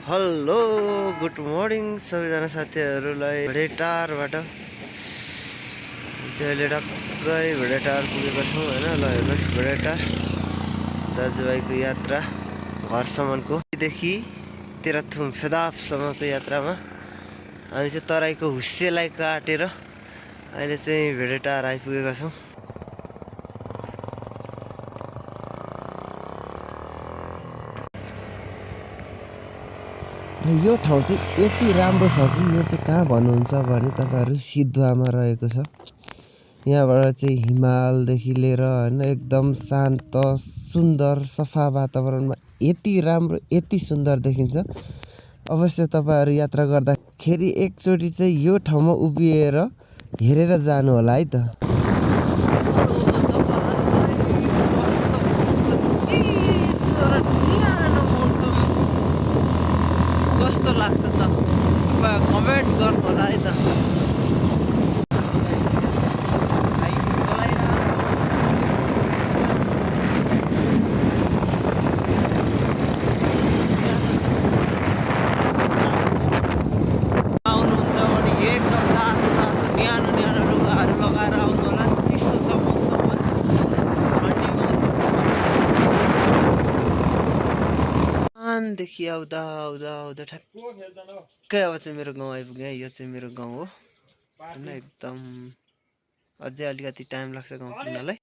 Hello good morning सबैजना साथीहरूलाई भेडेटारबाट अहिले टक्कै भेडेटार पुगेको छौँ होइन। ल हेर्नुहोस् भेडेटार दाजुभाइको यात्रा घरसम्मको देखि तेह्रथुम फेदाफसम्मको यात्रामा हामी चाहिँ तराईको हुस्सेलाई काटेर अहिले चाहिँ भेडेटार आइपुगेका छौँ। र यो ठाउँ चाहिँ यति राम्रो छ कि यो चाहिँ कहाँ भन्नुहुन्छ भने तपाईँहरू सिद्धुवामा रहेको छ। यहाँबाट चाहिँ हिमालदेखि लिएर होइन एकदम शान्त सुन्दर सफा वातावरणमा यति राम्रो यति सुन्दर देखिन्छ। अवश्य तपाईँहरू यात्रा गर्दाखेरि एकचोटि चाहिँ यो ठाउँमा उभिएर हेरेर जानु होला है त। कस्तो लाग्छ त तपाईँ कमेन्ट गर्नु होला है त। आउनुहुन्छ भने एकदम तातो तातो न्यानो न्यानो लुगाहरू लगाएर आउनु होला। चिसो छ मौसममा, ठन्डी मौसम देखि आउँदा आउँदा आउँदा ठ्याक्कै अब चाहिँ मेरो गाउँ आइपुग्यो। यो चाहिँ मेरो गाउँ हो होइन। एकदम अझै अलिकति टाइम लाग्छ गाउँ पुग्नलाई।